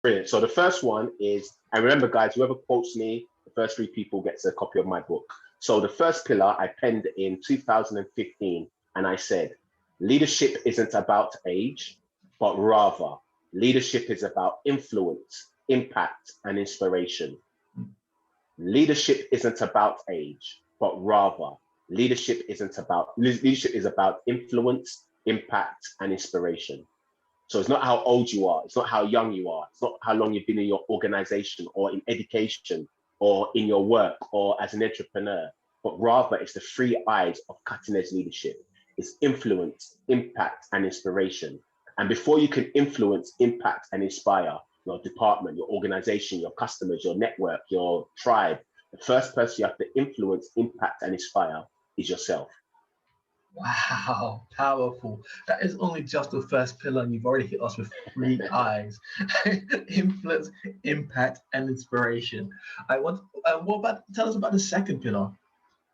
Brilliant. So the first one is, and remember, guys, whoever quotes me, the first three people gets a copy of my book. So the first pillar I penned in 2015, and I said, leadership isn't about age, but rather leadership is about influence, impact, and inspiration. Leadership isn't about age, but rather leadership is about influence, impact, and inspiration. So it's not how old you are, it's not how young you are, it's not how long you've been in your organization or in education or in your work or as an entrepreneur, but rather it's the three eyes of cutting edge leadership. It's influence, impact, and inspiration. And before you can influence, impact, and inspire your department, your organization, your customers, your network, your tribe, the first person you have to influence, impact, and inspire is yourself. Wow, powerful. That is only just the first pillar, and you've already hit us with three eyes: influence, impact, and inspiration. I want. What about? Tell us about the second pillar.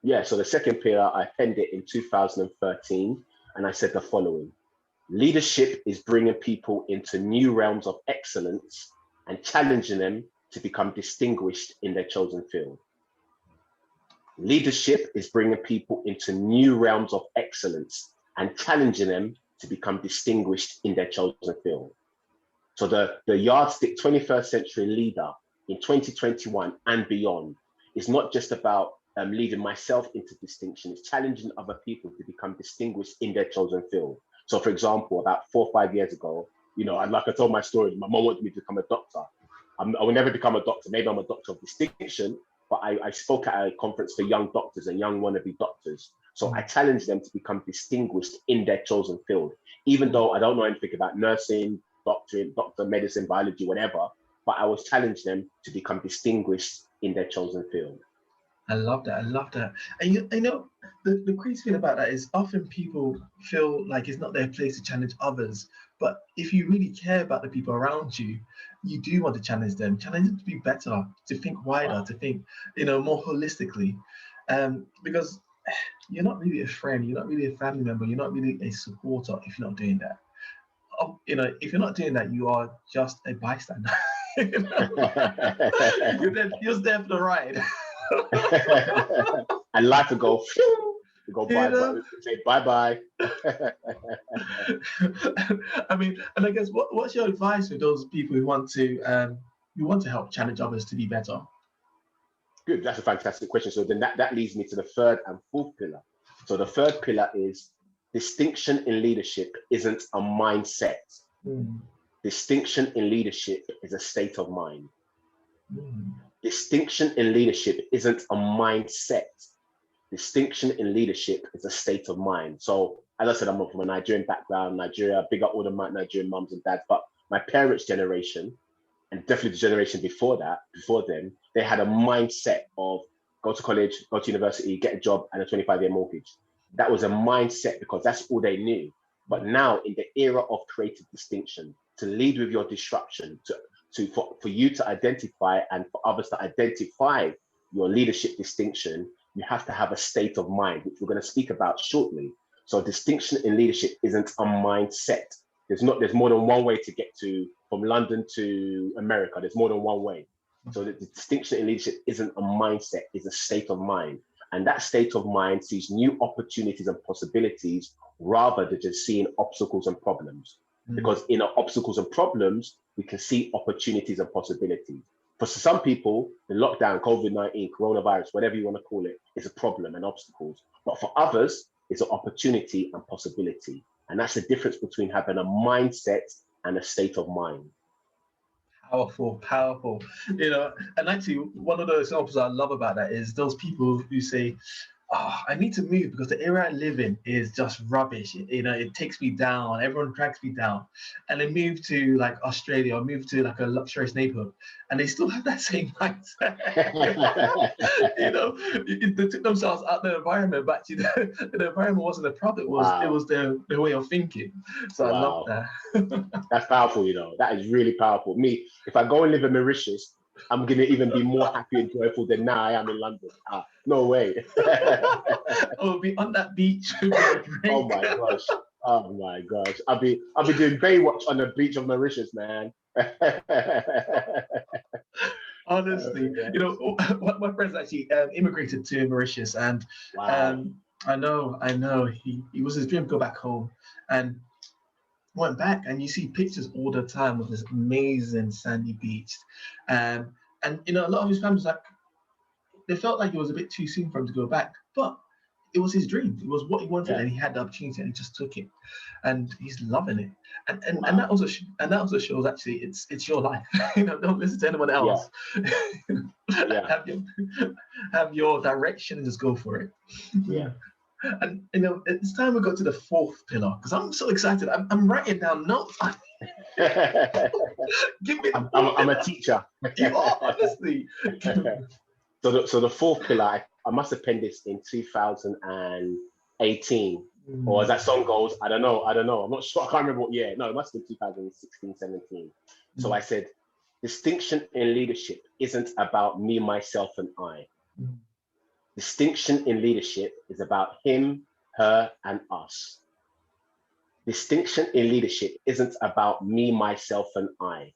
Yeah, so the second pillar, I penned it in 2013, and I said the following: leadership is bringing people into new realms of excellence and challenging them to become distinguished in their chosen field. Leadership is bringing people into new realms of excellence and challenging them to become distinguished in their chosen field. So the yardstick 21st century leader in 2021 and beyond is not just about leading myself into distinction, it's challenging other people to become distinguished in their chosen field. So for example, about 4 or 5 years ago, and like I told my story, my mom wanted me to become a doctor. I will never become a doctor. Maybe I'm a doctor of distinction, but I spoke at a conference for young doctors and young wannabe doctors. So I challenged them to become distinguished in their chosen field, even though I don't know anything about nursing, doctor, medicine, biology, whatever, but I was challenging them to become distinguished in their chosen field. I love that. I love that. And the crazy thing about that is often people feel like it's not their place to challenge others. But if you really care about the people around you, you do want to challenge them to be better, to think wider, to think, more holistically. Because you're not really a friend, you're not really a family member, you're not really a supporter if you're not doing that. If you're not doing that, you are just a bystander. You're there for the ride. And life will go, bye, say bye bye. I mean, and I guess what's your advice for those people who want to help challenge others to be better? Good, that's a fantastic question. So then that leads me to the third and fourth pillar. So the third pillar is distinction in leadership isn't a mindset. Distinction in leadership is a state of mind. Distinction in leadership isn't a mindset. Distinction in leadership is a state of mind. So as I said, I'm from a Nigerian background, Nigeria, big up all the Nigerian mums and dads, but my parents' generation, and definitely the generation before them, they had a mindset of go to college, go to university, get a job and a 25-year mortgage. That was a mindset because that's all they knew. But now in the era of creative distinction, to lead with your disruption, for you to identify and for others to identify your leadership distinction, you have to have a state of mind, which we're going to speak about shortly. So distinction in leadership isn't a mindset. There's more than one way to get from London to America. There's more than one way. So the distinction in leadership isn't a mindset, it's a state of mind. And that state of mind sees new opportunities and possibilities rather than just seeing obstacles and problems. Because in our obstacles and problems, we can see opportunities and possibilities. For some people, the lockdown, COVID-19, coronavirus, whatever you want to call it, is a problem and obstacles. But for others, it's an opportunity and possibility. And that's the difference between having a mindset and a state of mind. Powerful. And actually, one of the examples I love about that is those people who say, I need to move because the area I live in is just rubbish. It takes me down. Everyone drags me down. And they move to like Australia or move to like a luxurious neighborhood, and they still have that same mindset. They took themselves out of the environment, but the environment wasn't the problem. It was their way of thinking. So I love that. That's powerful. That is really powerful. Me, if I go and live in Mauritius, I'm going to even be more happy and joyful than now I am in London. No way. I'll be on that beach. Oh my gosh. Oh my gosh. I'll be doing Baywatch on the beach of Mauritius, man. Honestly, you know, one of my friends actually immigrated to Mauritius, and Wow. I know, he was his dream to go back home, and went back, and you see pictures all the time of this amazing sandy beach, and you know, a lot of his family's like, they felt like it was a bit too soon for him to go back, but it was his dream. It was what he wanted, Yeah. and he had the opportunity, and he just took it, and he's loving it. And Wow. that also shows actually it's your life. You know, don't listen to anyone Yeah. else. Yeah. have your have your direction and just go for it. Yeah. And you know, it's time we go to the fourth pillar because I'm so excited. I'm writing down notes. Give me the fourth I'm a pillar. teacher. You are, honestly. So the fourth pillar, I must have penned this in 2018. Or as that song goes, I don't know. I'm not sure. I can't remember what year. No, it must have been 2016, 17. So I said, distinction in leadership isn't about me, myself, and I. Distinction in leadership is about him, her, and us. Distinction in leadership isn't about me, myself, and I.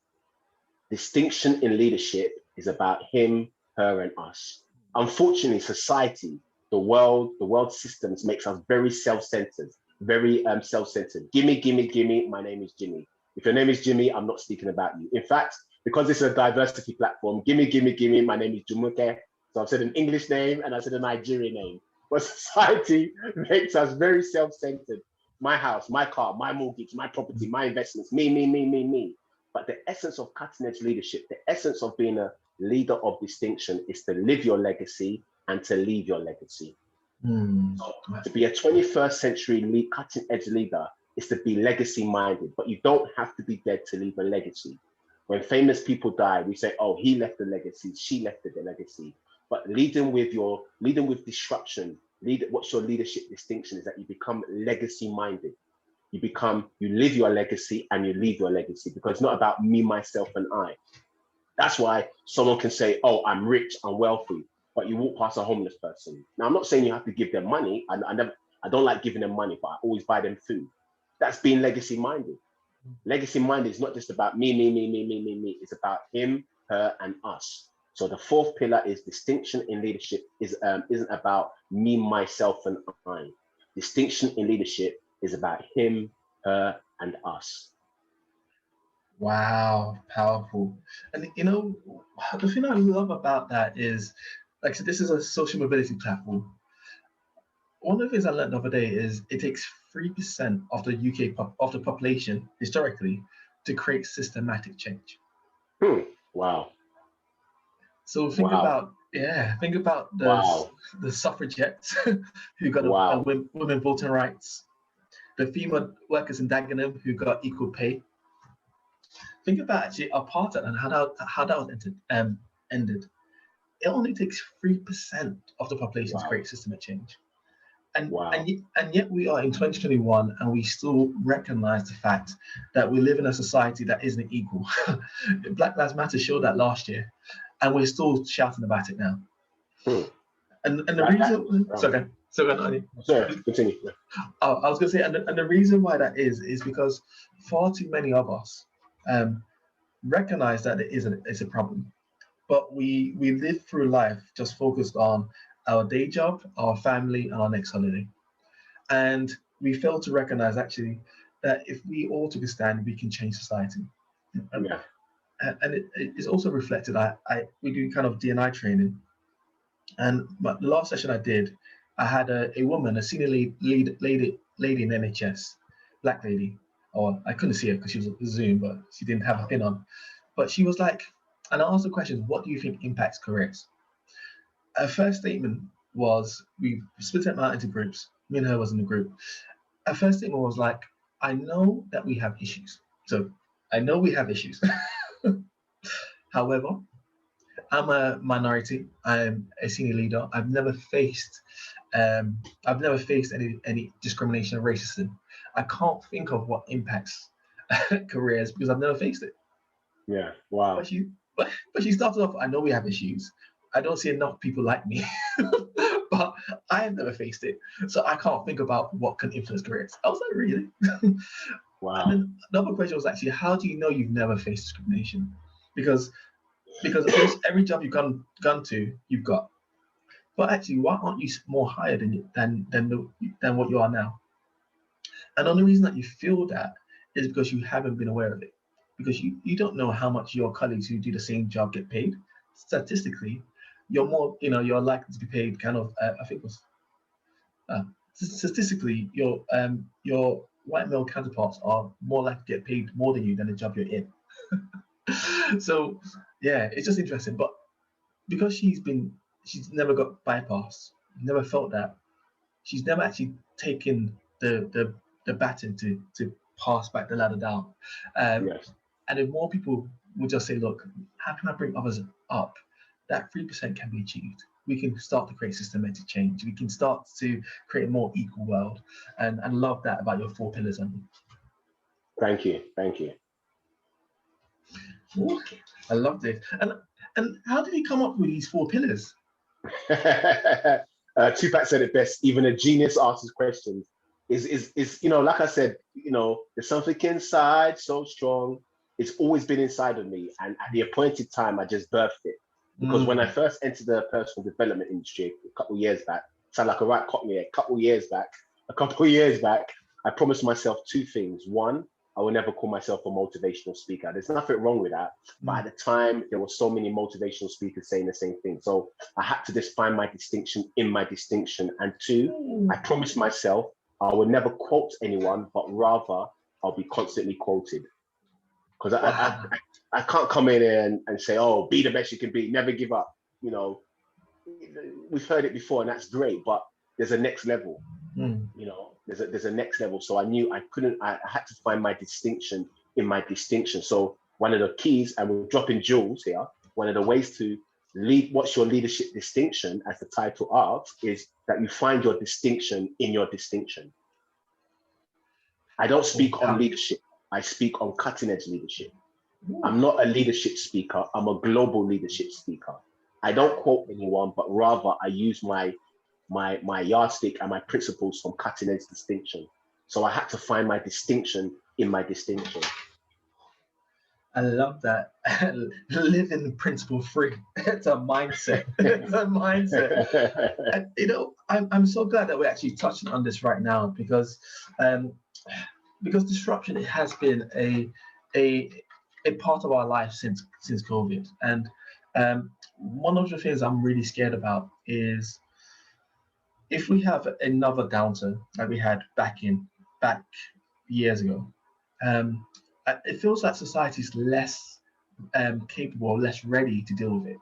Distinction in leadership is about him, her, and us. Unfortunately, society, the world systems makes us very self-centered, very self-centered. Gimme, my name is Jimmy. If your name is Jimmy, I'm not speaking about you. In fact, because this is a diversity platform, gimme, my name is Jumuke. So I've said an English name and I said a Nigerian name. But society makes us very self-centered. My house, my car, my mortgage, my property, my investments, me. But the essence of cutting edge leadership, the essence of being a leader of distinction is to live your legacy and to leave your legacy. So to be a 21st century cutting edge leader is to be legacy minded, but you don't have to be dead to leave a legacy. When famous people die, we say, oh, he left a legacy, she left a legacy. But leading with disruption, what's your leadership distinction is that you become legacy minded. You live your legacy and you leave your legacy, because it's not about me, myself, and I. That's why someone can say, oh, I'm rich, I'm wealthy, but you walk past a homeless person. Now, I'm not saying you have to give them money. I don't like giving them money, but I always buy them food. That's being legacy minded. Legacy minded is not just about me. It's about him, her, and us. So the fourth pillar is distinction in leadership isn't about me, myself, and I. Distinction in leadership is about him, her, and us. Wow, powerful. And you know, the thing I love about that is, like I said, this is a social mobility platform. One of the things I learned the other day is it takes 3% of the of the population historically to create systematic change. Wow. So think about the suffragettes who got women voting rights, the female workers in Dagenham who got equal pay. Think about actually apartheid and how that was ended. It only takes 3% of the population to create systemic change. And yet we are in 2021 and we still recognize the fact that we live in a society that isn't equal. Black Lives Matter showed that last year, and we're still shouting about it now. And the reason, Sorry, continue. I was going to say, and the reason why that is because far too many of us recognize that it's a problem, but we live through life just focused on our day job, our family, and our next holiday. And we fail to recognize actually that if we all took a stand, we can change society. And it is also reflected. We do kind of D&I training, and the last session I did, I had a woman, a senior lady in NHS, black lady. Or I couldn't see her because she was on Zoom, but she didn't have a pin on. But she was like, and I asked the question, what do you think impacts careers? Her first statement was, we split them out into groups. Me and her was in the group. Her first statement was like, I know that we have issues. So I know we have issues. However, I'm a minority. I'm a senior leader. I've never faced any discrimination or racism. I can't think of what impacts careers because I've never faced it. Yeah. Wow. But she started off, I know we have issues. I don't see enough people like me. but I have never faced it, so I can't think about what can influence careers. I was like, really? Wow. And then another question was actually, how do you know you've never faced discrimination? Because of course, every job you've gone to, you've got. But actually, why aren't you more higher than what you are now? And the only reason that you feel that is because you haven't been aware of it. Because you don't know how much your colleagues who do the same job get paid. Statistically, you're more, you're likely to be paid kind of, I think it was, statistically, your white male counterparts are more likely to get paid more than you than the job you're in. So yeah, it's just interesting. But because she's never got bypassed, never felt that, she's never actually taken the baton to pass back the ladder down. Yes. And if more people would just say, look, how can I bring others up? That 3% can be achieved. We can start to create systematic change. We can start to create a more equal world. And love that about your 4 pillars. Thank you. Thank you. Ooh, I love this. And how did you come up with these 4 pillars? Tupac said it best. Even a genius asks questions. Is like I said, there's something inside so strong. It's always been inside of me, and at the appointed time, I just birthed it. Because when I first entered the personal development industry a couple of years back, sound like a right cockney. A couple of years back, I promised myself 2 things. One, I will never call myself a motivational speaker. There's nothing wrong with that. But at the time, there were so many motivational speakers saying the same thing. So I had to just find my distinction in my distinction. And 2, I promised myself I would never quote anyone, but rather I'll be constantly quoted. Because I can't come in and say, oh, be the best you can be, never give up. We've heard it before, and that's great, but there's a next level. There's a next level. So I knew I had to find my distinction in my distinction. So one of the keys, and we're dropping jewels here, one of the ways to lead, what's your leadership distinction, as the title asks, is that you find your distinction in your distinction. I don't speak on leadership. I speak on cutting edge leadership. I'm not a leadership speaker. I'm a global leadership speaker. I don't quote anyone, but rather I use my yardstick and my principles from cutting edge distinction. So I had to find my distinction in my distinction. I love that. Living principle free. It's a mindset. It's a mindset. And, I'm so glad that we're actually touching on this right now, because disruption, it has been a part of our life since COVID. And one of the things I'm really scared about is if we have another downturn like we had back years ago. It feels like society is less capable, less ready to deal with it.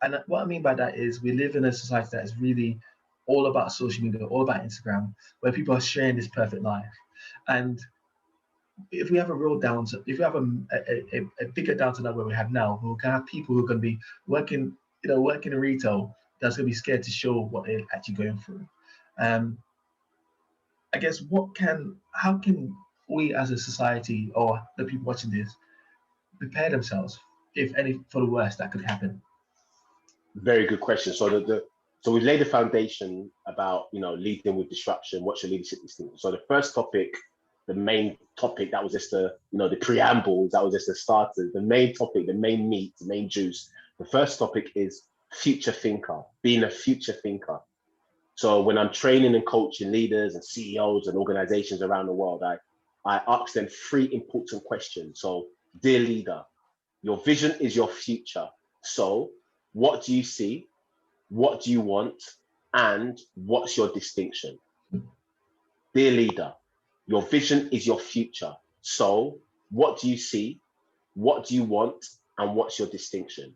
And what I mean by that is we live in a society that is really all about social media, all about Instagram, where people are sharing this perfect life. And if we have a real downturn, if we have a bigger downturn than what we have now, we're going to have people who are going to be working in retail that's going to be scared to show what they're actually going through. I guess how can we as a society, or the people watching this, prepare themselves, if any, for the worst that could happen? Very good question. So so we've laid the foundation about leading with disruption. What's your leadership distinction? So the first topic, the main topic, that was just the preambles, that was just the starters. The main topic, the main meat, the main juice. The first topic is future thinker, being a future thinker. So when I'm training and coaching leaders and CEOs and organizations around the world, I ask them 3 important questions. So, dear leader, your vision is your future. So what do you see? What do you want? And what's your distinction? Dear leader, your vision is your future. So what do you see? What do you want? And what's your distinction?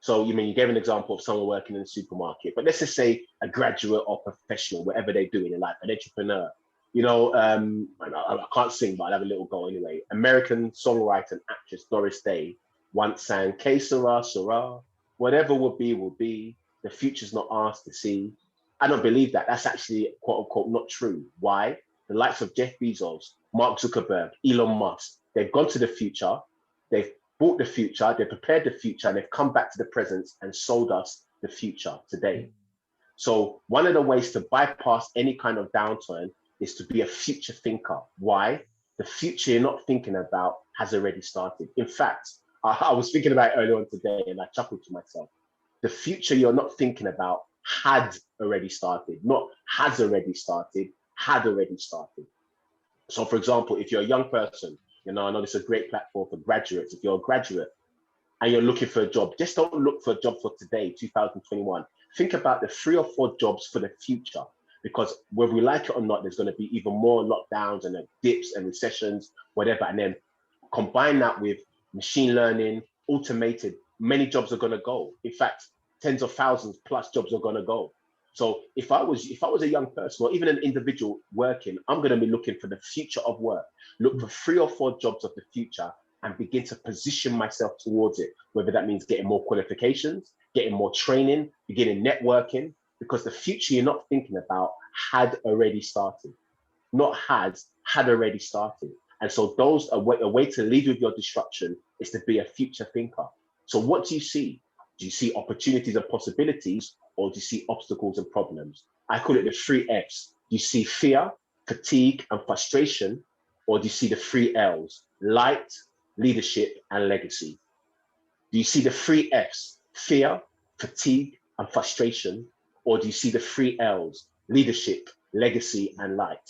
So you gave an example of someone working in a supermarket, but let's just say a graduate or professional, whatever they do in their life, an entrepreneur. I can't sing, but I'll have a little go anyway. American songwriter and actress Doris Day once sang, "Que sera, sera, whatever will be, the future's not ours to see." I don't believe that. That's actually, quote unquote, not true. Why? The likes of Jeff Bezos, Mark Zuckerberg, Elon Musk, they've gone to the future, they've bought the future, they've prepared the future, and they've come back to the present and sold us the future today. So one of the ways to bypass any kind of downturn is to be a future thinker. Why? The future you're not thinking about has already started. In fact, I was thinking about it earlier on today and I chuckled to myself. The future you're not thinking about had already started, not has already started, had already started. So for example, if you're a young person, I know this is a great platform for graduates. If you're a graduate and you're looking for a job, just don't look for a job for today, 2021. Think about the 3 or 4 jobs for the future, because whether we like it or not, there's going to be even more lockdowns and dips and recessions, whatever. And then combine that with machine learning, automated, many jobs are going to go. In fact, tens of thousands plus jobs are going to go. So if I was a young person or even an individual working, I'm going to be looking for the future of work, look for 3 or 4 jobs of the future and begin to position myself towards it, whether that means getting more qualifications, getting more training, beginning networking, because the future you're not thinking about had already started. Not had already started. And so those a way to lead with your disruption is to be a future thinker. So what do you see? Do you see opportunities and possibilities, or do you see obstacles and problems? I call it the 3 Fs. Do you see fear, fatigue, and frustration, or do you see the 3 Ls, light, leadership, and legacy? Do you see the 3 Fs, fear, fatigue, and frustration, or do you see the 3 Ls, leadership, legacy, and light?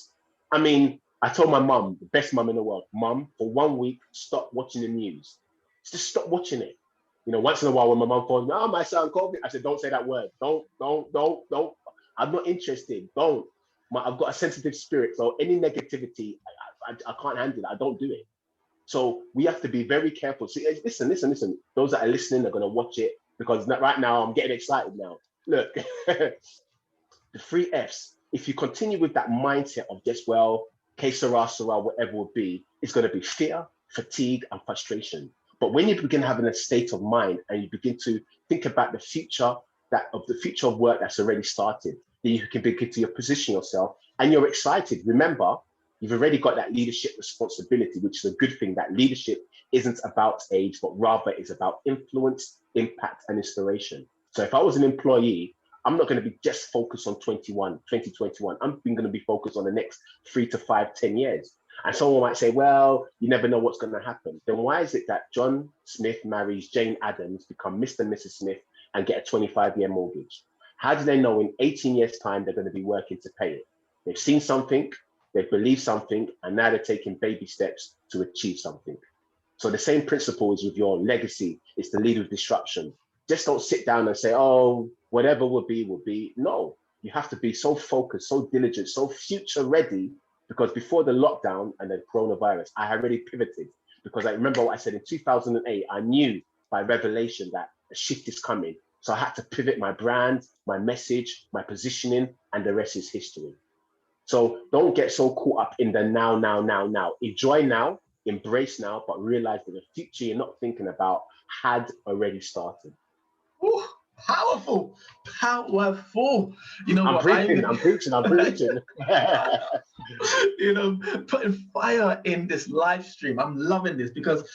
I mean, I told my mum, the best mum in the world, Mum, for 1 week, stop watching the news. Just stop watching it. Once in a while when my mum calls me, oh, my son called me. I said, don't say that word. Don't. I'm not interested. Don't. I've got a sensitive spirit. So any negativity, I can't handle it. I don't do it. So we have to be very careful. See, listen. Those that are listening are going to watch it, because right now I'm getting excited now. Look, the 3 Fs. If you continue with that mindset of just, well, que sera, whatever will be, it's going to be fear, fatigue, and frustration. But when you begin having a state of mind and you begin to think about the future of work that's already started, then you can begin to position yourself and you're excited. Remember, you've already got that leadership responsibility, which is a good thing. That leadership isn't about age, but rather is about influence, impact, and inspiration. So if I was an employee, I'm not going to be just focused on 2021. I'm going to be focused on the next 3 to 5, 10 years. And someone might say, well, you never know what's going to happen. Then why is it that John Smith marries Jane Addams, become Mr. and Mrs. Smith, and get a 25-year mortgage? How do they know in 18 years' time they're going to be working to pay it? They've seen something, they've believed something, and now they're taking baby steps to achieve something. So the same principle is with your legacy, is to lead with disruption. Just don't sit down and say, oh, whatever will be, will be. No, you have to be so focused, so diligent, so future ready, because before the lockdown and the coronavirus, I had already pivoted, because I remember what I said in 2008, I knew by revelation that a shift is coming. So I had to pivot my brand, my message, my positioning, and the rest is history. So don't get so caught up in the now. Enjoy now, embrace now, but realize that the future you're not thinking about had already started. Ooh, powerful. I'm preaching. Putting fire in this live stream. I'm loving this because,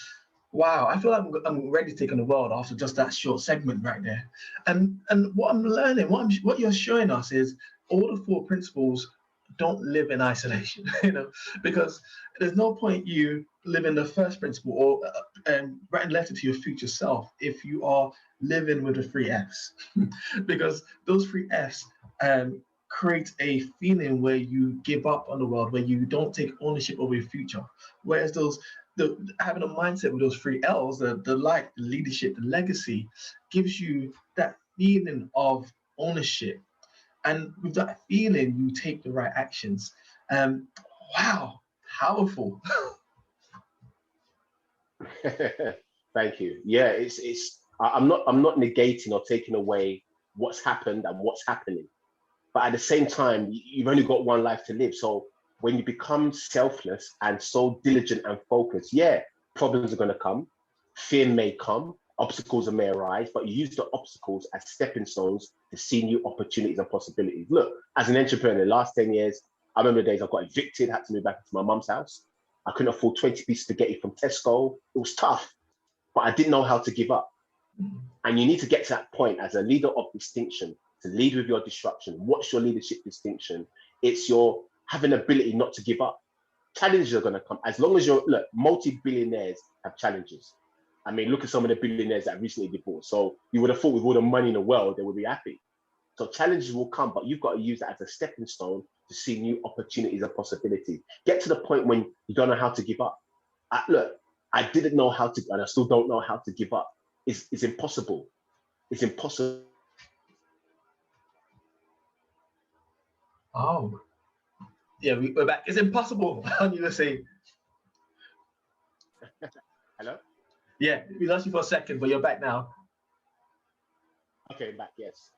wow, I feel like I'm ready to take on the world after just that short segment right there. And what I'm learning, what you're showing us is all the 4 principles don't live in isolation, because there's no point you living the first principle or writing letter to your future self if you are living with the 3 Fs, because those 3 Fs create a feeling where you give up on the world, where you don't take ownership of your future. Whereas having a mindset with those 3 Ls, the light, the leadership, the legacy, gives you that feeling of ownership. And with that feeling, you take the right actions. Wow, powerful. Thank you. Yeah, I'm not negating or taking away what's happened and what's happening. But at the same time, you've only got one life to live. So when you become selfless and so diligent and focused, yeah, problems are going to come, fear may come, obstacles may arise, but you use the obstacles as stepping stones to see new opportunities and possibilities. Look, as an entrepreneur, in the last 10 years, I remember the days I got evicted, had to move back into my mum's house. I couldn't afford 20 pieces of spaghetti from Tesco. It was tough, but I didn't know how to give up. And you need to get to that point as a leader of distinction to lead with your disruption. What's your leadership distinction? It's your having ability not to give up. Challenges are going to come. As long as you're, look, multi-billionaires have challenges. I mean, look at some of the billionaires that recently divorced. So you would have thought with all the money in the world, they would be happy. So challenges will come, but you've got to use that as a stepping stone to see new opportunities and possibilities. Get to the point when you don't know how to give up. Look, I didn't know how to, and I still don't know how to give up. It's impossible. It's impossible. Oh, yeah, we're back. It's impossible. I'm going to say. Hello? Yeah, we lost you for a second, but you're back now. Okay, back. Yes,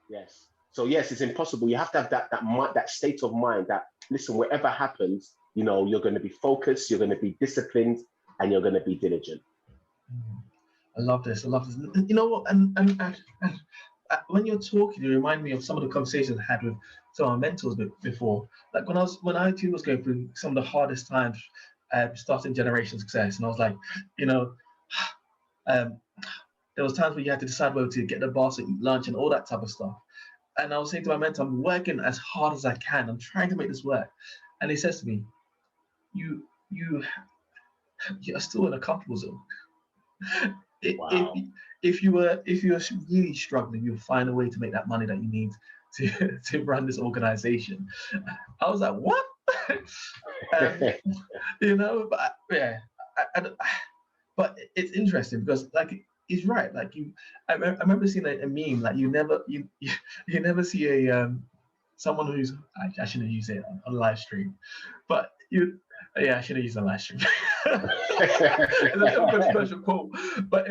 yes. So yes, it's impossible. You have to have that state of mind that, listen, whatever happens, you know, you're going to be focused, you're going to be disciplined, and you're going to be diligent. I love this. I love this. You know what? And when you're talking, you remind me of some of the conversations I had with some of my mentors before. Like when I too was going through some of the hardest times, starting Generation Success, and I was like, you know, there was times where you had to decide whether to get the boss and eat lunch and all that type of stuff. And I was saying to my mentor, I'm working as hard as I can. I'm trying to make this work. And he says to me, you're still in a comfortable zone. Wow. If you were really struggling, you'll find a way to make that money that you need to run this organization. I was like, what? You know, but yeah, but it's interesting because like he's right. Like I remember seeing a meme like you never see a someone who's I shouldn't use it on live stream, but I should have used a live stream. It's a little controversial quote, but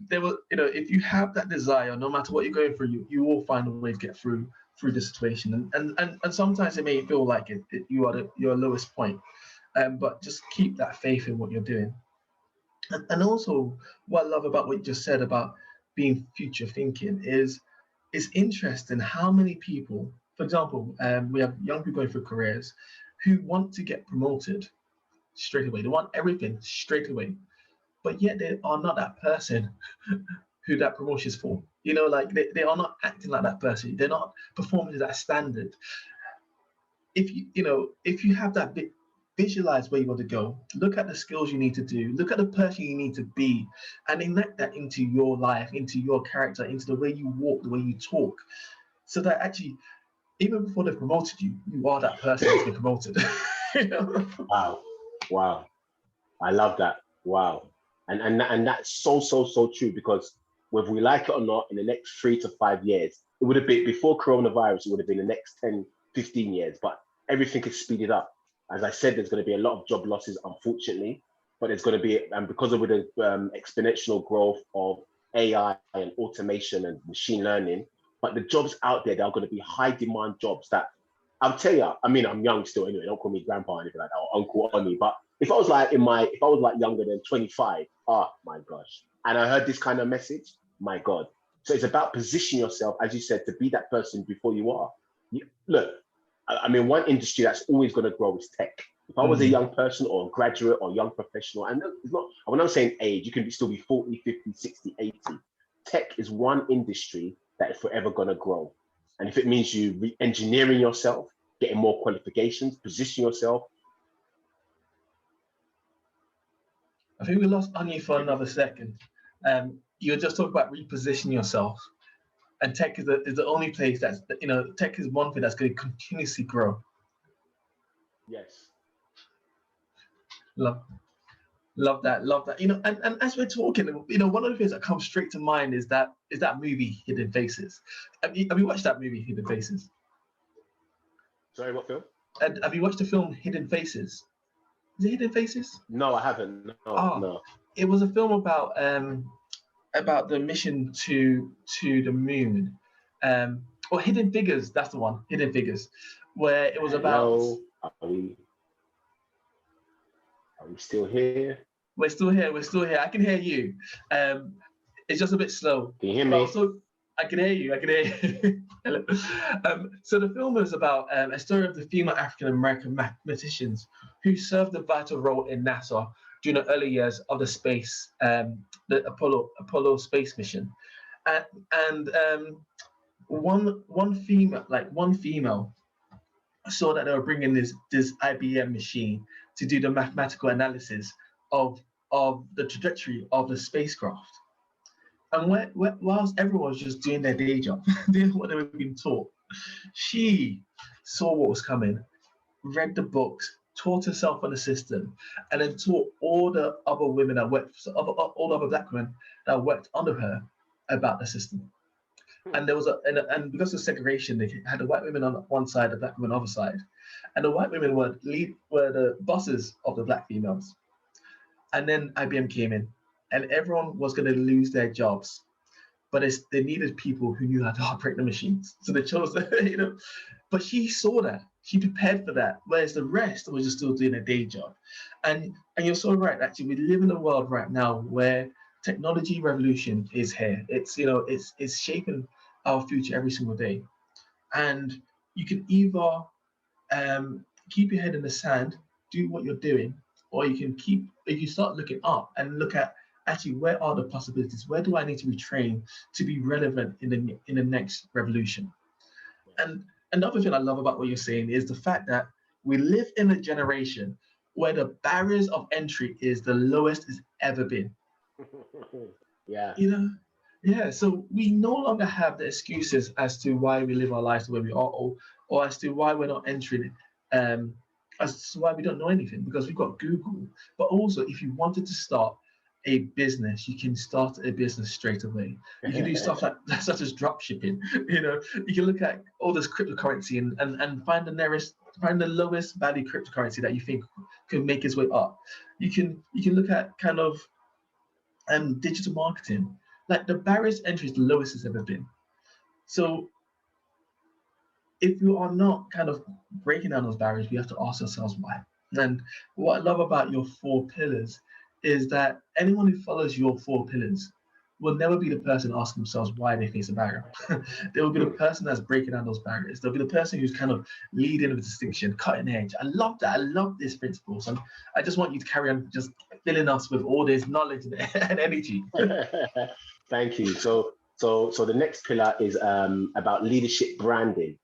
there was, you know, if you have that desire, no matter what you're going through, you will find a way to get through the situation. And sometimes it may feel like you are your lowest point, but just keep that faith in what you're doing. And also, what I love about what you just said about being future thinking is it's interesting how many people, for example, we have young people going through careers who want to get promoted straight away. They want everything straight away, but yet they are not that person who that promotion is for. You know, like they are not acting like that person. They're not performing to that standard. If you have that bit, visualize where you want to go. Look at the skills you need to do. Look at the person you need to be, and enact that into your life, into your character, into the way you walk, the way you talk, so that actually, even before they've promoted you, you are that person that's been promoted. You know? Wow. I love that. Wow. And that's so true, because whether we like it or not, in the next 3 to 5 years, it would have been before coronavirus, it would have been the next 10, 15 years, but everything is speeded up. As I said, there's going to be a lot of job losses, unfortunately, but there's going to be, and because of the exponential growth of AI and automation and machine learning, but the jobs out there, there are going to be high demand jobs that, I'll tell you, I mean, I'm young still anyway, don't call me grandpa or anything like that, or Uncle Onyi, but if I was like younger than 25, oh my gosh, and I heard this kind of message, my God. So it's about positioning yourself, as you said, to be that person before you are. Look, I mean, one industry that's always going to grow is tech. If I was a young person or a graduate or young professional, and it's not, when I'm saying age, you can still be 40, 50, 60, 80. Tech is one industry that is forever going to grow. And if it means you re-engineering yourself, getting more qualifications, position yourself. I think we lost Onyi for another second. You were just talking about repositioning yourself. And tech is the only place that's, you know, tech is one thing that's going to continuously grow. Yes. Love that. You know, and as we're talking, you know, one of the things that comes straight to mind is that movie Hidden Faces. Have you watched that movie Hidden Faces? Sorry, what film? And have you watched the film Hidden Faces? Is it Hidden Faces? No, I haven't. No. It was a film about the mission to the moon, or Hidden Figures. That's the one, Hidden Figures, where it was about. Are we still here? We're still here. I can hear you. It's just a bit slow. Can you hear me? Also, I can hear you. Hello. So the film is about a story of the female African-American mathematicians who served a vital role in NASA during the early years of the Apollo space mission. And one female saw that they were bringing this IBM machine to do the mathematical analysis of the trajectory of the spacecraft. And whilst everyone was just doing their day job, doing what they were being taught, she saw what was coming, read the books, taught herself on the system, and then taught all the other women that worked, all the other black women that worked under her about the system. And there was and because of segregation, they had the white women on one side, the black women on the other side, and the white women were the bosses of the black females. And then IBM came in, and everyone was going to lose their jobs, but they needed people who knew how to operate the machines. So they chose, But she saw that, she prepared for that, whereas the rest was just still doing a day job. And you're so right. Actually, we live in a world right now where technology revolution is here. It's shaping our future every single day, and you can either keep your head in the sand, do what you're doing, or you start looking up and look at actually where are the possibilities? Where do I need to be trained to be relevant in the next revolution? And another thing I love about what you're saying is the fact that we live in a generation where the barriers of entry is the lowest it's ever been. Yeah. Yeah. So we no longer have the excuses as to why we live our lives the way we are, or as to why we're not entering it, as to why we don't know anything, because we've got Google. But also, if you wanted to start a business, you can start a business straight away. You can do stuff such as drop shipping. You can look at all this cryptocurrency and find the lowest value cryptocurrency that you think could make its way up. You can look at kind of digital marketing. Like, the barriers to entry is the lowest it's ever been. So if you are not kind of breaking down those barriers, we have to ask ourselves why. And what I love about your 4 pillars is that anyone who follows your 4 pillars will never be the person asking themselves why they face a barrier. They will be the person that's breaking down those barriers. They'll be the person who's kind of leading with distinction, cutting edge. I love that. I love this principle. So I just want you to carry on just filling us with all this knowledge and energy. Thank you. So the next pillar is about leadership branding.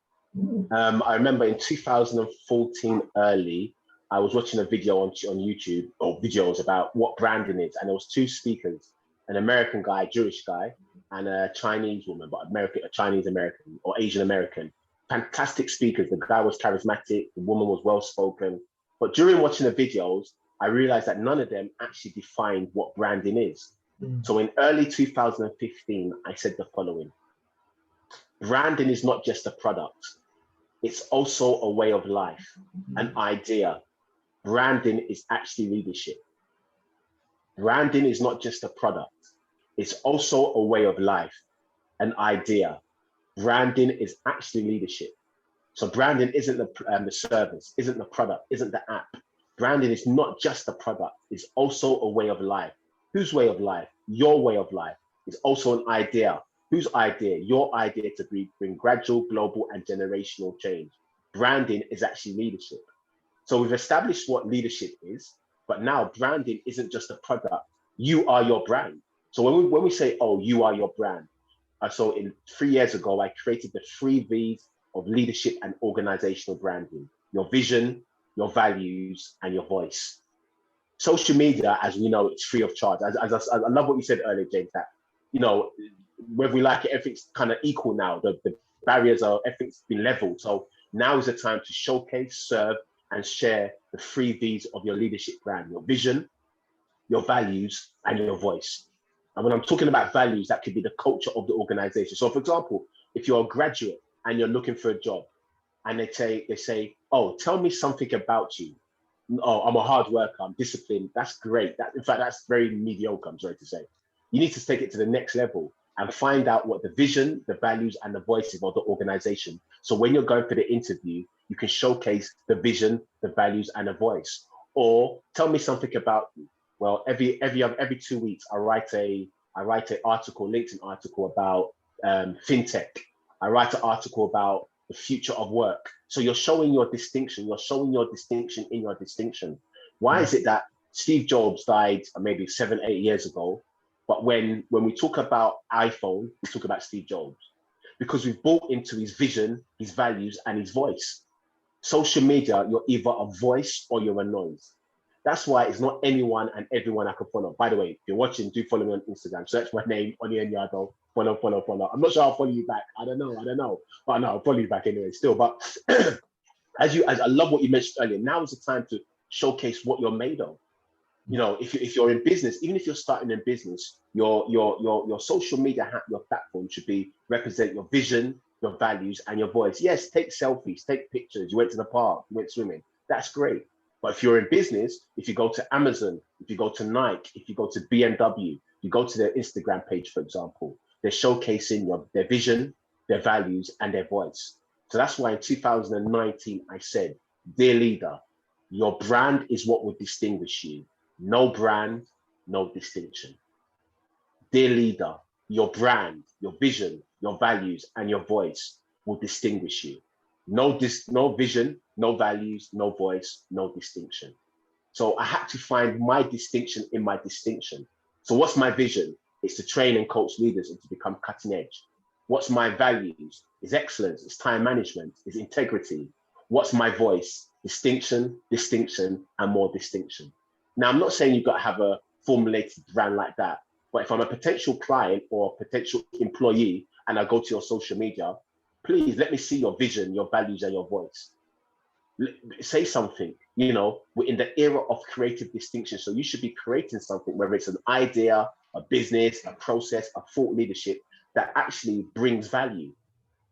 I remember in 2014 early, I was watching a video on YouTube, or videos about what branding is, and there was 2 speakers, an American guy, Jewish guy, and a Chinese woman, but a Chinese American or Asian American. Fantastic speakers. The guy was charismatic, the woman was well spoken. But during watching the videos, I realized that none of them actually defined what branding is. So in early 2015, I said the following: branding is not just a product, it's also a way of life, an idea. Branding is actually leadership. Branding is not just a product, it's also a way of life, an idea. Branding is actually leadership. So branding isn't the service, isn't the product, isn't the app. Branding is not just a product, it's also a way of life. Whose way of life? Your way of life. It's also an idea. Whose idea? Your idea to bring gradual, global, and generational change. Branding is actually leadership. So we've established what leadership is, but now branding isn't just a product. You are your brand. So when we say, oh, you are your brand, so 3 years ago, I created the 3 V's of leadership and organizational branding: your vision, your values, and your voice. Social media, as we know, it's free of charge. I love what you said earlier, James, that, whether we like it, everything's kind of equal now. The barriers everything's been leveled. So now is the time to showcase, serve, and share the 3 V's of your leadership brand: your vision, your values, and your voice. And when I'm talking about values, that could be the culture of the organization. So for example, if you're a graduate and you're looking for a job, and they say, oh, tell me something about you. Oh, I'm a hard worker, I'm disciplined. That's great. In fact, that's very mediocre, I'm sorry to say. You need to take it to the next level and find out what the vision, the values, and the voices of the organization. So when you're going for the interview, you can showcase the vision, the values, and the voice. Or tell me something about you. Well, every 2 weeks, I write an article, LinkedIn article about fintech. I write an article about the future of work. So you're showing your distinction. You're showing your distinction in your distinction. Why is it that Steve Jobs died maybe 7, 8 years ago, But when we talk about iPhone, we talk about Steve Jobs, because we've bought into his vision, his values, and his voice. Social media, you're either a voice or you're a noise. That's why it's not anyone and everyone I can follow. By the way, if you're watching, do follow me on Instagram. Search my name, Onyi Anyado. Follow. I'm not sure I'll follow you back. I don't know. But no, I'll follow you back anyway still. But as I love what you mentioned earlier, now is the time to showcase what you're made of. You know, if you're in business, even if you're starting in business, your social media your platform should be represent your vision, your values, and your voice. Yes, take selfies, take pictures. You went to the park, you went swimming. That's great. But if you're in business, if you go to Amazon, if you go to Nike, if you go to BMW, you go to their Instagram page, for example, they're showcasing their vision, their values, and their voice. So that's why in 2019, I said, dear leader, your brand is what will distinguish you. No brand, no distinction. Dear leader, your brand, your vision, your values, and your voice will distinguish you. No vision, no values, no voice, no distinction. So I had to find my distinction in my distinction. So what's my vision? It's to train and coach leaders and to become cutting edge. What's my values? Is excellence, it's time management, is integrity. What's my voice? Distinction, and more distinction. Now, I'm not saying you've got to have a formulated brand like that, but if I'm a potential client or a potential employee and I go to your social media, please let me see your vision, your values, and your voice. Say something. You know, we're in the era of creative distinction. So you should be creating something, whether it's an idea, a business, a process, a thought leadership that actually brings value.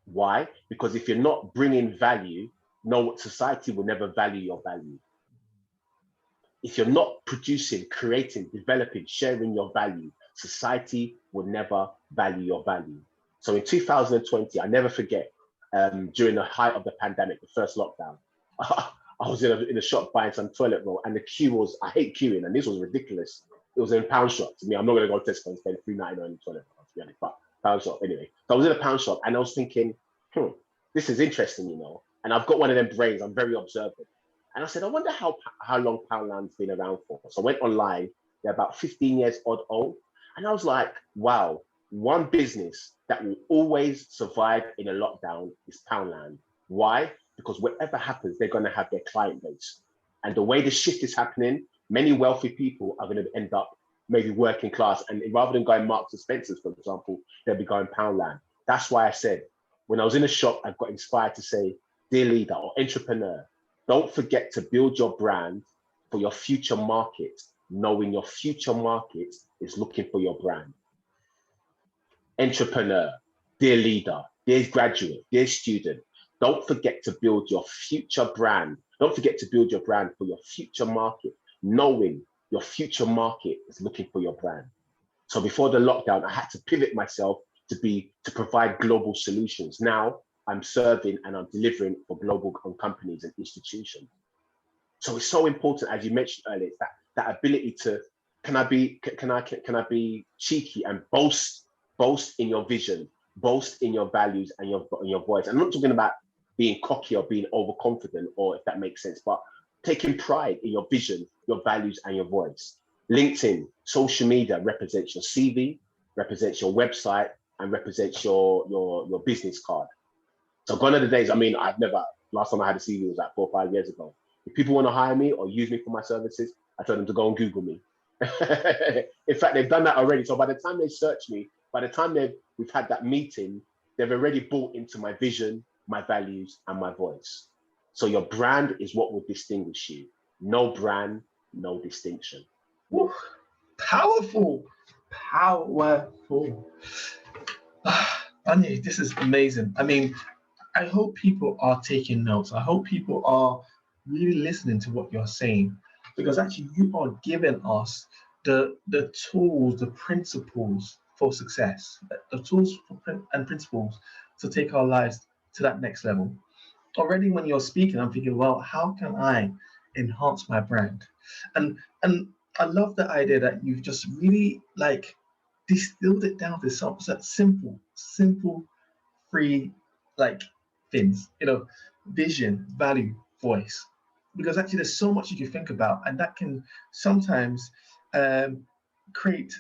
Why? Because if you're not bringing value, no, society will never value your value. If you're not producing, creating, developing, sharing your value, society will never value your value. So in 2020, I never forget, during the height of the pandemic, the first lockdown, I was in a shop buying some toilet roll, and the queue was, I hate queuing, and this was ridiculous. It was in a pound shop. To me, I'm not going to go to Tesco and spend $3.99 on toilet roll, to be honest, but pound shop anyway. So I was in a pound shop, and I was thinking, this is interesting, you know, and I've got one of them brains, I'm very observant. And I said, I wonder how long Poundland's been around for. So I went online, they're about 15 years old. And I was like, wow, one business that will always survive in a lockdown is Poundland. Why? Because whatever happens, they're going to have their client base. And the way the shift is happening, many wealthy people are going to end up maybe working class. And rather than going Marks and Spencer's, for example, they'll be going Poundland. That's why I said, when I was in the shop, I got inspired to say, dear leader or entrepreneur, don't forget to build your brand for your future market, knowing your future market is looking for your brand. Entrepreneur, dear leader, dear graduate, dear student, don't forget to build your future brand. Don't forget to build your brand for your future market, knowing your future market is looking for your brand. So before the lockdown, I had to pivot myself to provide global solutions. Now I'm serving and I'm delivering for global companies and institutions. So it's so important, as you mentioned earlier, that ability to, can I be cheeky and boast in your vision, boast in your values and your voice. I'm not talking about being cocky or being overconfident, or if that makes sense, but taking pride in your vision, your values and your voice. LinkedIn, social media represents your CV, represents your website, and represents your business card. So gone are the days, I mean, last time I had a CV was like 4 or 5 years ago. If people want to hire me or use me for my services, I tell them to go and Google me. In fact, they've done that already. So by the time they search me, by the time we've had that meeting, they've already bought into my vision, my values, and my voice. So your brand is what will distinguish you. No brand, no distinction. Woo. Powerful. Onyi, this is amazing. I mean, I hope people are taking notes. I hope people are really listening to what you're saying, because actually you are giving us the tools, the principles for success, the tools and principles to take our lives to that next level. Already when you're speaking, I'm thinking, well, how can I enhance my brand? And I love the idea that you've just really like distilled it down to some simple, free like things, you know, vision, value, voice. Because actually there's so much you can think about, and that can sometimes create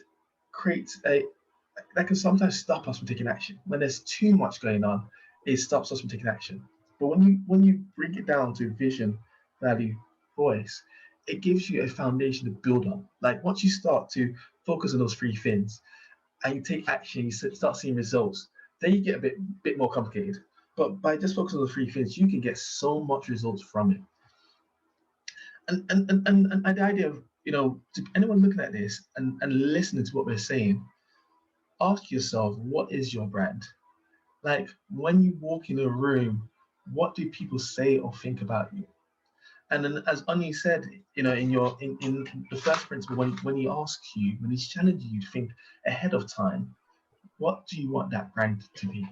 creates that can sometimes stop us from taking action. When there's too much going on, it stops us from taking action. But when you bring it down to vision, value, voice, it gives you a foundation to build on. Like once you start to focus on those three things and you take action, you start seeing results. Then you get a bit more complicated. But by just focusing on the three things, you can get so much results from it. And the idea of, to anyone looking at this and listening to what we're saying, ask yourself, what is your brand? Like when you walk in a room, what do people say or think about you? And then, as Onyi said, in the first principle, when he asks you, when he's challenging you to think ahead of time, what do you want that brand to be?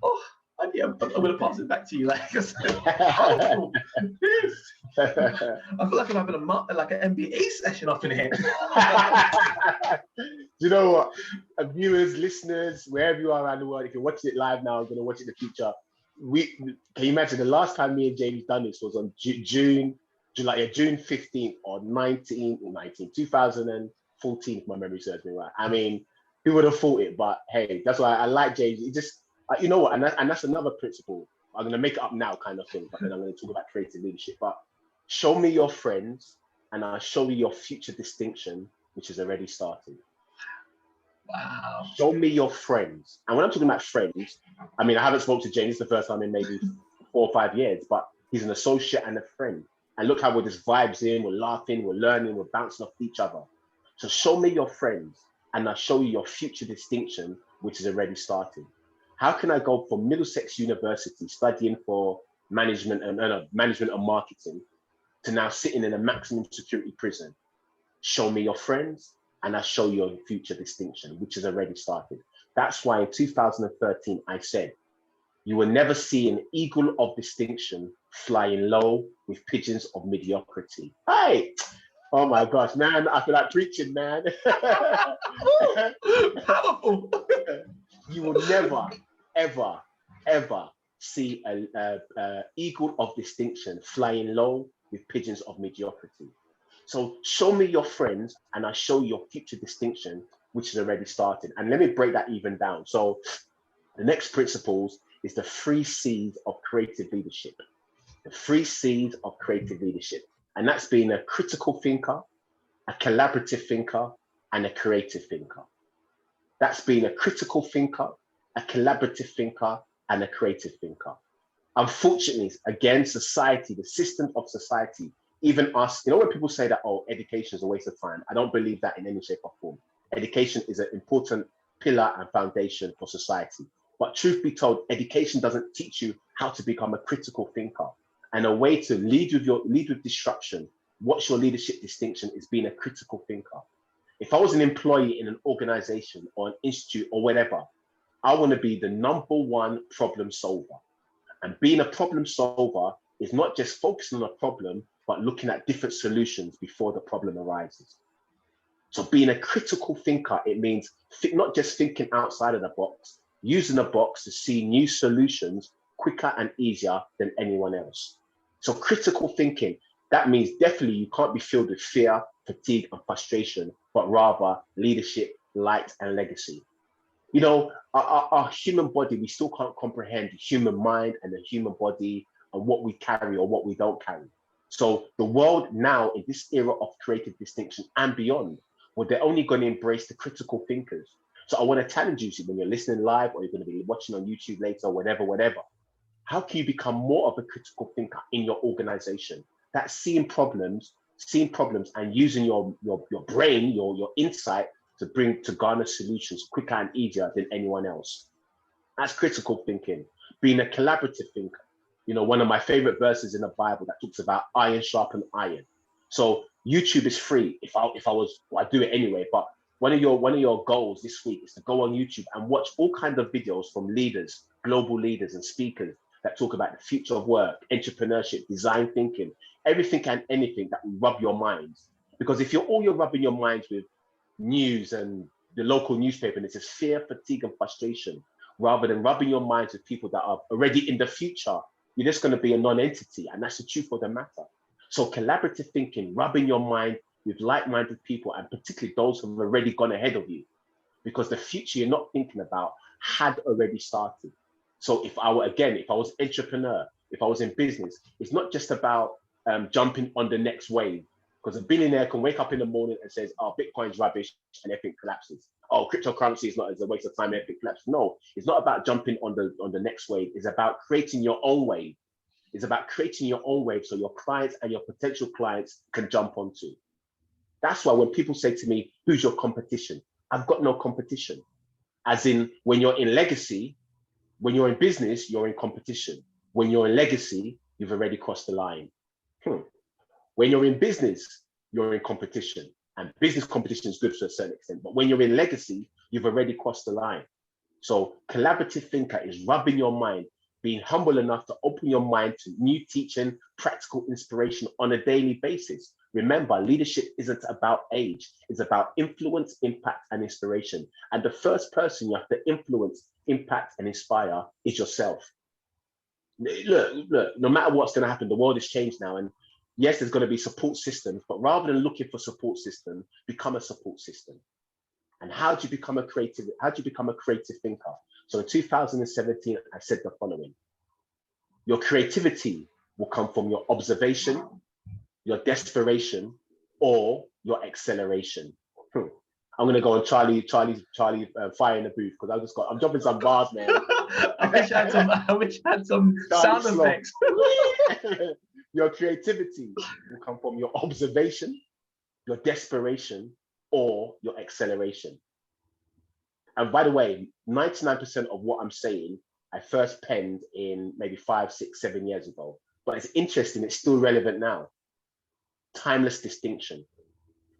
Oh, Onyi, I'm going to pass it back to you. Like I said, powerful. I feel like I'm having an MBA session up in here. You know what? Viewers, listeners, wherever you are around the world, if you're watching it live now, I'm going to watch it in the future. Can you imagine the last time me and James done this was on June 15th or 2014, if my memory serves me right. I mean, who would have thought it? But hey, that's why I like James. It just, you know what? And that's another principle. I'm going to make it up now kind of thing, but then I'm going to talk about creative leadership. But show me your friends and I'll show you your future distinction, which is already starting. Wow. Show me your friends. And when I'm talking about friends, I mean, I haven't spoken to James the first time in maybe 4 or 5 years, but he's an associate and a friend. And look how we're just vibes in, we're laughing, we're learning, we're bouncing off each other. So show me your friends and I'll show you your future distinction, which is already starting. How can I go from Middlesex University studying for management and marketing to now sitting in a maximum security prison? Show me your friends and I'll show you your future distinction, which has already started. That's why in 2013, I said, you will never see an eagle of distinction flying low with pigeons of mediocrity. Hey, oh my gosh, man, I feel like preaching, man. Powerful. You will never, ever, ever see a eagle of distinction flying low with pigeons of mediocrity. So show me your friends and I'll show you your future distinction, which is already started. And let me break that even down. So the next principles is the 3 C's of creative leadership. The 3 C's of creative leadership. And that's being a critical thinker, a collaborative thinker, and a creative thinker. That's being a critical thinker, a collaborative thinker, and a creative thinker. Unfortunately, again, society, the system of society, even us, when people say that, oh, education is a waste of time, I don't believe that in any shape or form. Education is an important pillar and foundation for society. But truth be told, education doesn't teach you how to become a critical thinker. And a way to lead with disruption, what's your leadership distinction, is being a critical thinker. If I was an employee in an organization or an institute or whatever, I want to be the #1 problem solver. And being a problem solver is not just focusing on a problem, but looking at different solutions before the problem arises. So being a critical thinker, it means not just thinking outside of the box, using the box to see new solutions quicker and easier than anyone else. So critical thinking, that means definitely you can't be filled with fear, fatigue, and frustration, but rather leadership, light, and legacy. Our human body, we still can't comprehend the human mind and the human body and what we carry or what we don't carry. So the world now, in this era of creative distinction and beyond, well, they're only going to embrace the critical thinkers. So I want to challenge you, when you're listening live or you're going to be watching on YouTube later, or whatever, how can you become more of a critical thinker in your organization? That's seeing problems and using your brain, your insight to garner solutions quicker and easier than anyone else. That's critical thinking. Being a collaborative thinker. One of my favorite verses in the Bible that talks about iron sharpen iron. So YouTube is free. I do it anyway, but one of your goals this week is to go on YouTube and watch all kinds of videos from leaders, global leaders and speakers that talk about the future of work, entrepreneurship, design thinking, everything and anything that will rub your minds. Because if you're rubbing your minds with news and the local newspaper, and it's just fear, fatigue, and frustration, rather than rubbing your minds with people that are already in the future, you're just going to be a non-entity, and that's the truth of the matter. So collaborative thinking, rubbing your mind with like-minded people, and particularly those who have already gone ahead of you, because the future you're not thinking about had already started. So if I was entrepreneur, if I was in business, it's not just about jumping on the next wave, because a billionaire can wake up in the morning and says, "Oh, Bitcoin's rubbish," and everything collapses. "Oh, cryptocurrency is not, it's a waste of time," and everything collapses. No, it's not about jumping on the next wave. It's about creating your own wave. It's about creating your own wave so your clients and your potential clients can jump onto. That's why when people say to me, "Who's your competition?" I've got no competition. As in, when you're in legacy, when you're in business, you're in competition. When you're in legacy, you've already crossed the line. When you're in business, you're in competition. And business competition is good to a certain extent. But when you're in legacy, you've already crossed the line. So collaborative thinker is rubbing your mind, being humble enough to open your mind to new teaching, practical inspiration on a daily basis. Remember, leadership isn't about age. It's about influence, impact, and inspiration. And the first person you have to influence, impact, and inspire is yourself. Look, no matter what's going to happen, the world has changed now. And yes, there's going to be support systems, but rather than looking for support system, become a support system. And how do you become a creative thinker? So in 2017, I said the following: your creativity will come from your observation, your desperation, or your acceleration. I'm gonna go on Charlie fire in the booth, because I'm jumping some bars, man. I wish I had some sound effects. Your creativity will come from your observation, your desperation, or your acceleration. And by the way, 99% of what I'm saying, I first penned in maybe 5, 6, 7 years ago. But it's interesting, it's still relevant now. Timeless distinction.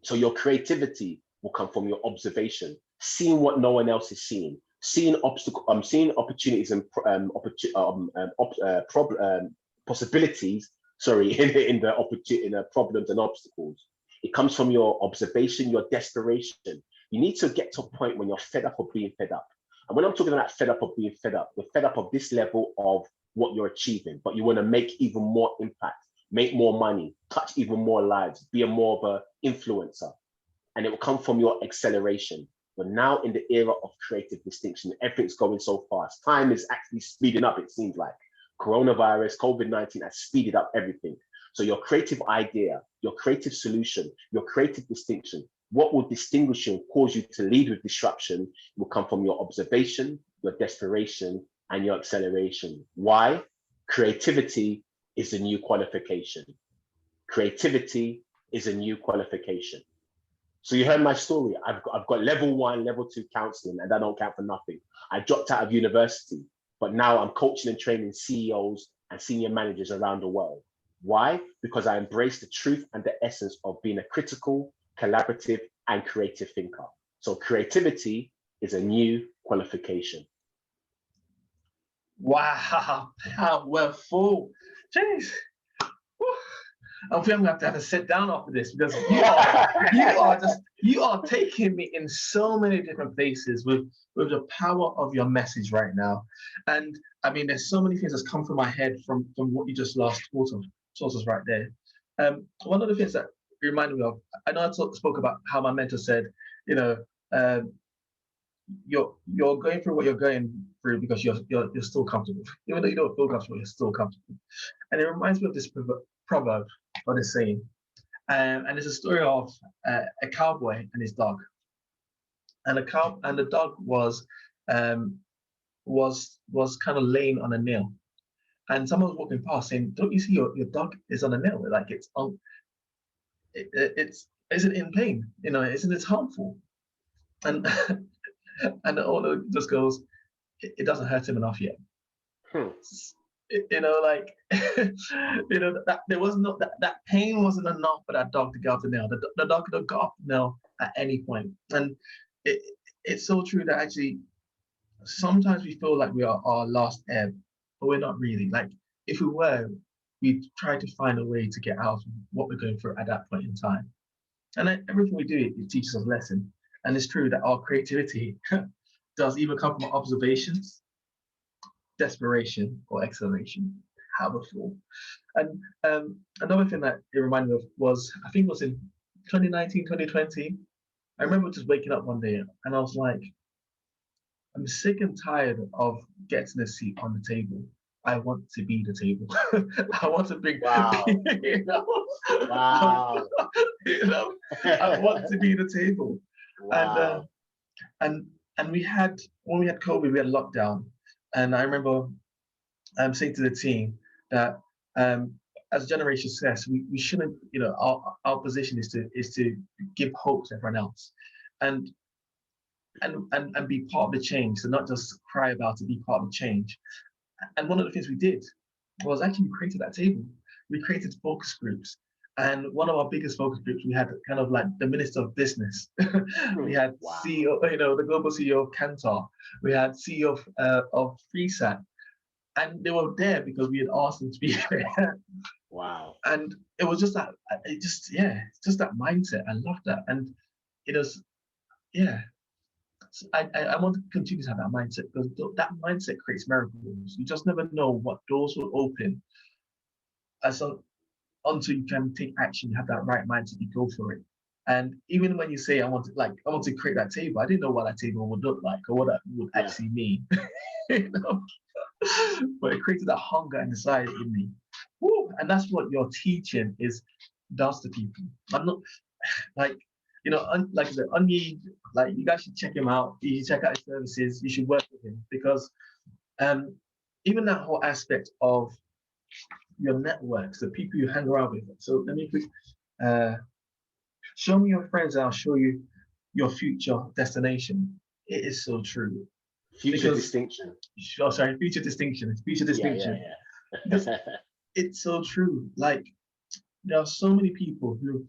So your creativity will come from your observation, seeing what no one else is seeing, seeing opportunities and possibilities. In the problems and obstacles. It comes from your observation, your desperation. You need to get to a point when you're fed up of being fed up. And when I'm talking about fed up of being fed up, you're fed up of this level of what you're achieving, but you want to make even more impact, make more money, touch even more lives, be more of an influencer. And it will come from your acceleration. We're now in the era of creative distinction. Everything's going so fast. Time is actually speeding up, it seems like. Coronavirus, COVID-19 has speeded up everything. So your creative idea, your creative solution, your creative distinction, what will distinguish you and cause you to lead with disruption will come from your observation, your desperation, and your acceleration. Why? Creativity is a new qualification. Creativity is a new qualification. So you heard my story. I've got level 1, level 2 counseling, and that don't count for nothing. I dropped out of university, but now I'm coaching and training CEOs and senior managers around the world. Why? Because I embrace the truth and the essence of being a critical, collaborative, and creative thinker. So creativity is a new qualification. Wow, we're full. Jeez. I'm going to have to sit down after this, because you are taking me in so many different places with the power of your message right now. And I mean, there's so many things that's come from my head from what you just last taught us right there. One of the things that reminded me of, I know I spoke about how my mentor said, you're going through what you're going through because you're still comfortable. Even though you don't feel comfortable, you're still comfortable. And it reminds me of this proverb or this saying. And it's a story of a cowboy and his dog. And the dog was kind of laying on a nail. And someone was walking past saying, "Don't you see your dog is on a nail? Like it's isn't in pain? Isn't it harmful?" And and the owner just goes, "It doesn't hurt him enough yet." That there was no that pain wasn't enough for that dog to get off the nail. The dog could have got off the nail at any point. And it's so true that actually sometimes we feel like we are our last ebb, but we're not really. Like if we were, we'd try to find a way to get out of what we're going through at that point in time. And then everything we do, it teaches us a lesson. And it's true that our creativity does either come from observations, desperation, or acceleration. How before. And another thing that it reminded me of was, I think it was in 2019, 2020, I remember just waking up one day and I was like, I'm sick and tired of getting a seat on the table. I want to be the table. I want to bring, Wow. you know, Wow. you know, I want to be the table. And Wow. and and we had when we had COVID, we had lockdown, and I remember saying to the team that as Generation Success, we shouldn't, you know, our position is to give hope to everyone else, and and be part of the change. So not just cry about it, be part of the change. And one of the things we did was actually we created that table. We created focus groups. And one of our biggest focus groups, we had kind of like the Minister of Business. We had Wow. CEO, you know, the global CEO of Kantar. We had CEO of FreeSat. And they were there because we had asked them to be there. Wow. And it was just that, it just, yeah, it's just that mindset. I love that. And it was, yeah, I want to continue to have that mindset because that mindset creates miracles. You just never know what doors will open as until you can take action, you have that right mindset, you go for it. And even when you say I want to create that table, I didn't know what that table would look like or what that would Yeah. actually mean. You know? But it created that hunger and desire in me. Woo! And that's what your teaching does to people. I'm not like, you know, like I said, Onyi, like you guys should check him out. You should check out his services. You should work with him because um, even that whole aspect of your networks, the people you hang around with. So let me show me your friends, and I'll show you your future destination. It is so true Future because, distinction. oh, sorry, future distinction. It's future Yeah, distinction because yeah, it's so true. Like there are so many people who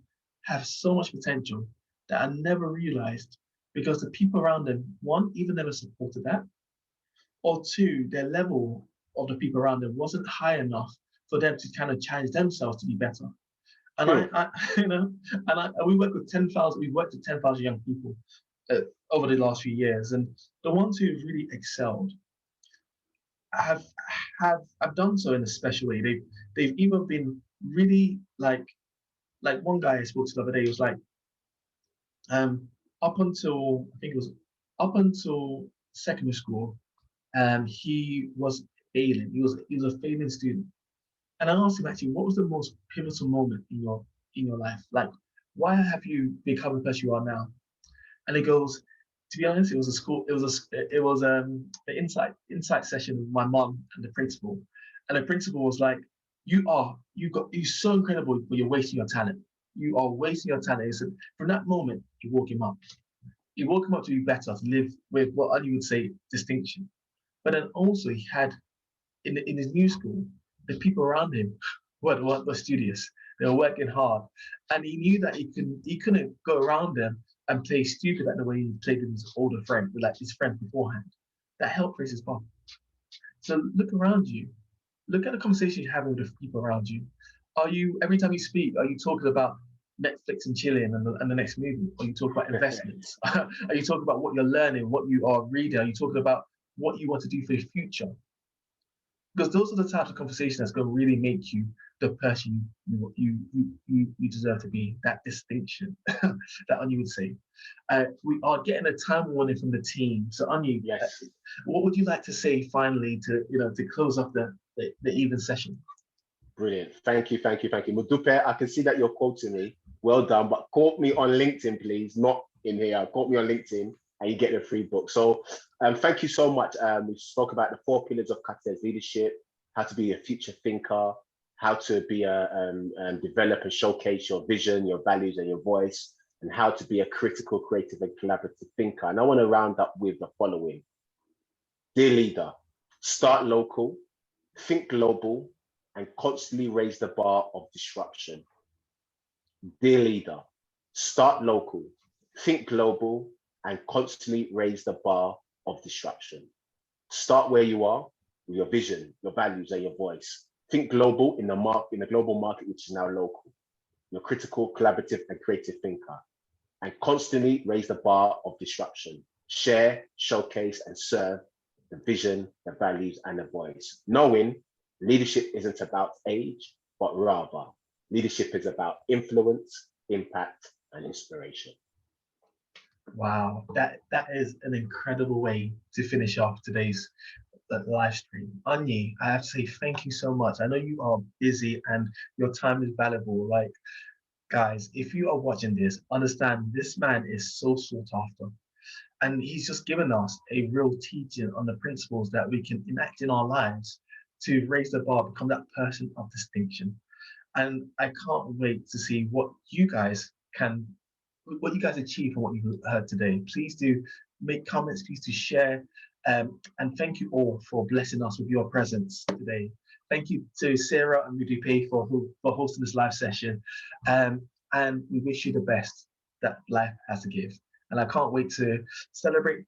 have so much potential that are never realized because the people around them, one, even never supported that, or two, their level of the people around them wasn't high enough for them to kind of challenge themselves to be better. And yeah. I you know, and we work with 10,000. We've worked with 10,000 young people over the last few years, and the ones who've really excelled have have done so in a special way. They've either been really like one guy I spoke to the other day was like, um, up until I think it was up until secondary school, he was failing. He was a failing student. And I asked him actually, what was the most pivotal moment in your life? Like, why have you become the person you are now? And he goes, to be honest, it was a school, it was an insight session with my mom and the principal. And the principal was like, you're so incredible, but you're wasting your talent. You are wasting your talent. He said, from that moment, he woke him up. He woke him up to be better, to live with what I would say distinction. But then also he had in his new school, the people around him were studious. They were working hard, and he knew that he couldn't go around them and play stupid like the way he played with his older friend, with like his friend beforehand. That helped raise his bar. So look around you. Look at the conversation you're having with the people around you. Are you every time you speak? Are you talking about Netflix and chilling and the next movie? Are you talking about investments? Are you talking about what you're learning, what you are reading? Are you talking about what you want to do for your future? Because those are the types of conversations that's going to really make you the person you deserve to be. That distinction that Onyi would say. We are getting a time warning from the team. So Onyi, Yes. what would you like to say finally to close off the evening session? Brilliant. Thank you, thank you, thank you. Mudupe, I can see that you're quoting me. Well done, but quote me on LinkedIn, please, not in here. Quote me on LinkedIn and you get the free book. So thank you so much. We spoke about the 4 pillars of cutting-edge leadership, how to be a future thinker, how to be develop and showcase your vision, your values, and your voice, and how to be a critical, creative, and collaborative thinker. And I want to round up with the following. Dear leader, start local, think global, and constantly raise the bar of disruption. Dear leader, start local, think global, and constantly raise the bar of disruption. Start where you are with your vision, your values, and your voice. Think global in the global market, which is now local. You're critical, collaborative, and creative thinker. And constantly raise the bar of disruption. Share, showcase, and serve the vision, the values, and the voice. Knowing leadership isn't about age, but rather leadership is about influence, impact, and inspiration. Wow, that is an incredible way to finish off today's live stream. Onyi, I have to say thank you so much. I know you are busy and your time is valuable. Like, guys, if you are watching this, understand this man is so sought after. And he's just given us a real teaching on the principles that we can enact in our lives to raise the bar, become that person of distinction. And I can't wait to see what you guys achieve from what you've heard today. Please do make comments, please do share. And thank you all for blessing us with your presence today. Thank you to Sarah and Mudipe for hosting this live session. And we wish you the best that life has to give. And I can't wait to celebrate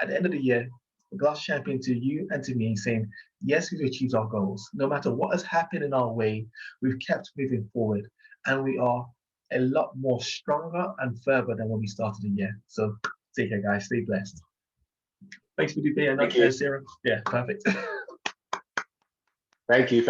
at the end of the year, the glass champion to you and to me, saying, yes, we've achieved our goals. No matter what has happened in our way, we've kept moving forward. And we are a lot more stronger and further than when we started the year. So take care, guys. Stay blessed. Thanks for the day. Thank you. Sarah. Yeah, perfect. Thank you.